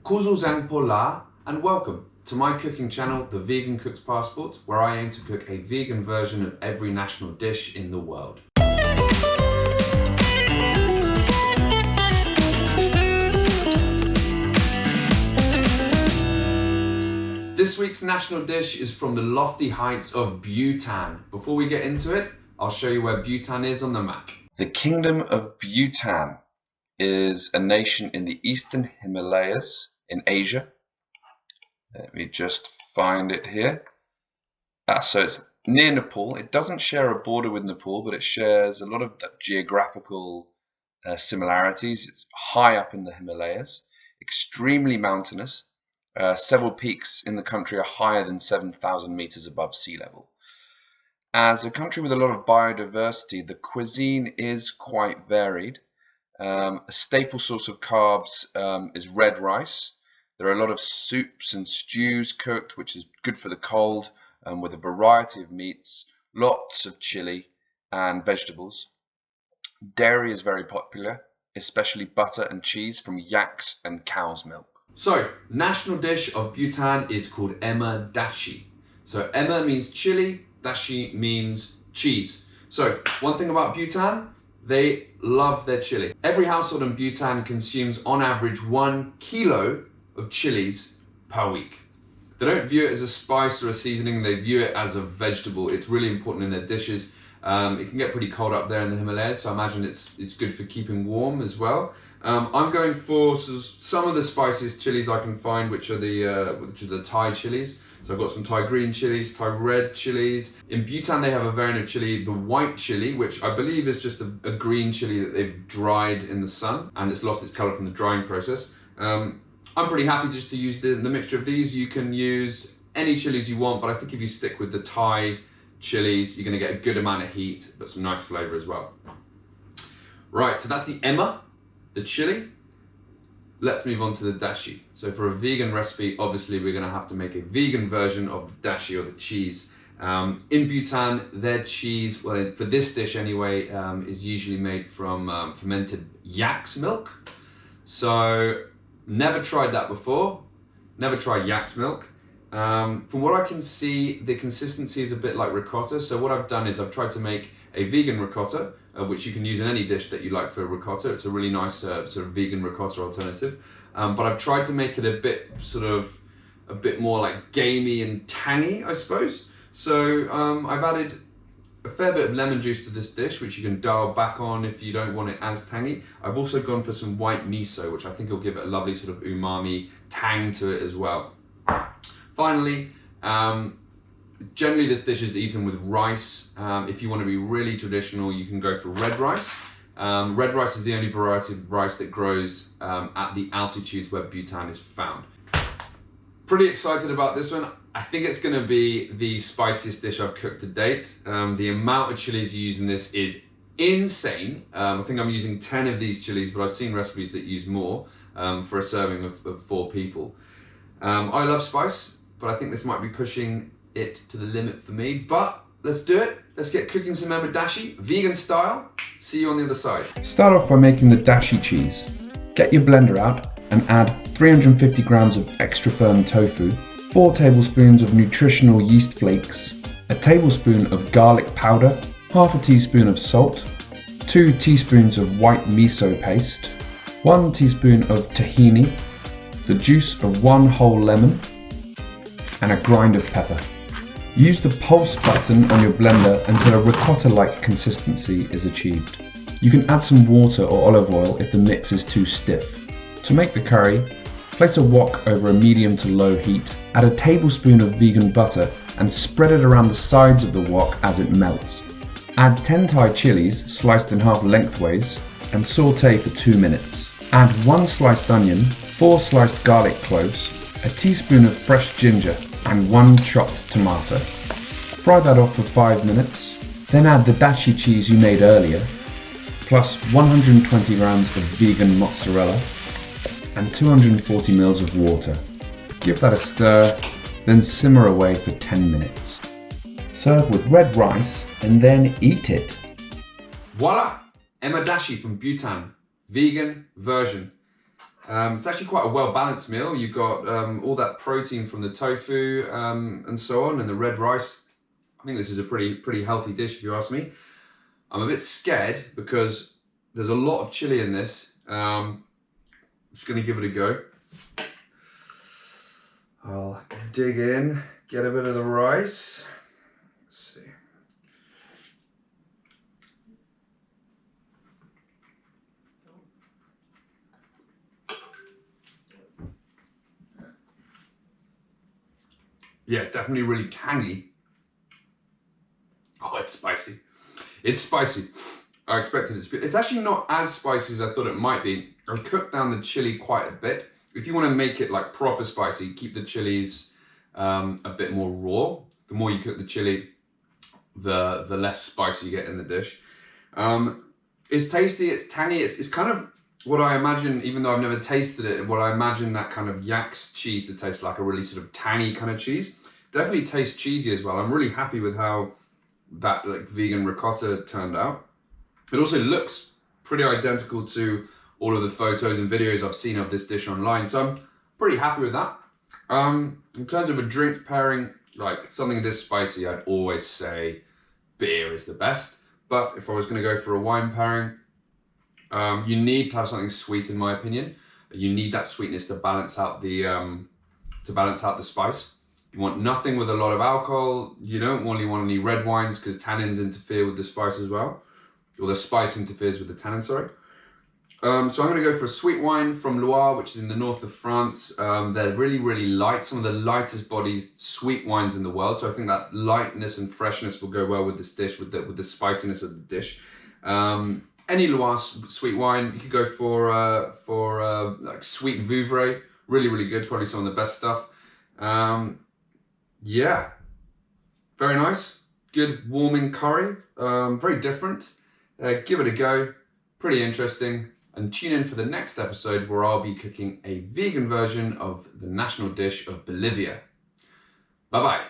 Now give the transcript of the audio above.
Kuzuzang Pola, and welcome to my cooking channel, The Vegan Cook's Passport, where I aim to cook a vegan version of every national dish in the world. This week's national dish is from the lofty heights of Bhutan. Before we get into it, I'll show you where Bhutan is on the map. The Kingdom of Bhutan is a nation in the eastern Himalayas in Asia. Let me just find it here. So it's near Nepal. It doesn't share a border with Nepal, but it shares a lot of geographical similarities. It's high up in the Himalayas, extremely mountainous. Several peaks in the country are higher than 7,000 meters above sea level. As a country with a lot of biodiversity, the cuisine is quite varied. A staple source of carbs is red rice. There are a lot of soups and stews cooked, which is good for the cold, with a variety of meats, lots of chili and vegetables. Dairy is very popular, especially butter and cheese from yaks and cow's milk. So, national dish of Bhutan is called Ema Datshi. So Ema means chili, Dashi means cheese. So one thing about Bhutan, they love their chili. Every household in Bhutan consumes on average 1 kilo of chilies per week. They don't view it as a spice or a seasoning, they view it as a vegetable. It's really important in their dishes. It can get pretty cold up there in the Himalayas, so I imagine it's good for keeping warm as well. I'm going for some of the spiciest chilies I can find, which are the Thai chilies. So I've got some Thai green chilies, Thai red chilies. In Bhutan, they have a variant of chili, the white chili, which I believe is just a green chili that they've dried in the sun, and it's lost its color from the drying process. I'm pretty happy just to use the mixture of these. You can use any chilies you want, but I think if you stick with the Thai chilies, you're gonna get a good amount of heat, but some nice flavor as well. Right, so that's the Ema, the chili. Let's move on to the dashi. So for a vegan recipe, obviously we're gonna have to make a vegan version of the dashi, or the cheese. In Bhutan, their cheese, well, for this dish anyway, is usually made from fermented yak's milk. So never tried that before, never tried yak's milk. From what I can see, the consistency is a bit like ricotta. So what I've done is I've tried to make a vegan ricotta, which you can use in any dish that you like for ricotta. It's a really nice sort of vegan ricotta alternative. But I've tried to make it a bit more like gamey and tangy, I suppose. So I've added a fair bit of lemon juice to this dish, which you can dial back on if you don't want it as tangy. I've also gone for some white miso, which I think will give it a lovely sort of umami tang to it as well. Finally, generally this dish is eaten with rice. If you want to be really traditional, you can go for red rice. Red rice is the only variety of rice that grows at the altitudes where Bhutan is found. Pretty excited about this one. I think it's going to be the spiciest dish I've cooked to date. The amount of chilies you use in this is insane. I think I'm using 10 of these chilies, but I've seen recipes that use more for a serving of 4 people. I love spice, but I think this might be pushing it to the limit for me, but let's do it. Let's get cooking some Ema Datshi, vegan style. See you on the other side. Start off by making the dashi cheese. Get your blender out and add 350 grams of extra firm tofu, 4 tablespoons of nutritional yeast flakes, a tablespoon of garlic powder, half a teaspoon of salt, 2 teaspoons of white miso paste, 1 teaspoon of tahini, the juice of 1 whole lemon, and a grind of pepper. Use the pulse button on your blender until a ricotta-like consistency is achieved. You can add some water or olive oil if the mix is too stiff. To make the curry, place a wok over a medium to low heat, add a tablespoon of vegan butter and spread it around the sides of the wok as it melts. Add 10 Thai chilies sliced in half lengthways and saute for 2 minutes. Add 1 sliced onion, 4 sliced garlic cloves, a teaspoon of fresh ginger and 1 chopped tomato. Fry that off for 5 minutes, then add the dashi cheese you made earlier, plus 120 grams of vegan mozzarella and 240 ml of water. Give that a stir, then simmer away for 10 minutes. Serve with red rice and then eat it. Voila! Ema Datshi from Bhutan, vegan version. It's actually quite a well-balanced meal. You've got all that protein from the tofu and so on, and the red rice. I think this is a pretty healthy dish if you ask me. I'm a bit scared because there's a lot of chili in this. I'm just gonna give it a go. I'll dig in, get a bit of the rice. Let's see. Yeah, definitely really tangy. Oh, it's spicy. It's spicy. I expected it to be. It's actually not as spicy as I thought it might be. I cooked down the chili quite a bit. If you want to make it like proper spicy, keep the chilies a bit more raw. The more you cook the chili, the less spice you get in the dish. It's tasty, it's tangy, it's kind of what I imagine, even though I've never tasted it, what I imagine that kind of yak's cheese to taste like, a really sort of tangy kind of cheese. Definitely tastes cheesy as well. I'm really happy with how that like vegan ricotta turned out. It also looks pretty identical to all of the photos and videos I've seen of this dish online, so I'm pretty happy with that. In terms of a drink pairing, like something this spicy, I'd always say beer is the best. But if I was going to go for a wine pairing, you need to have something sweet, in my opinion. You need that sweetness to balance out the spice. You want nothing with a lot of alcohol. You don't really want any red wines because tannins interfere with the spice as well, or the spice interferes with the tannin. Sorry. So I'm going to go for a sweet wine from Loire, which is in the north of France. They're really light, some of the lightest bodied sweet wines in the world. So I think that lightness and freshness will go well with this dish, with the spiciness of the dish. Any Loire sweet wine, you could go for like sweet Vouvray, really good, probably some of the best stuff. Yeah, very nice, good warming curry, very different. Give it a go, pretty interesting. And tune in for the next episode where I'll be cooking a vegan version of the national dish of Bolivia. Bye bye.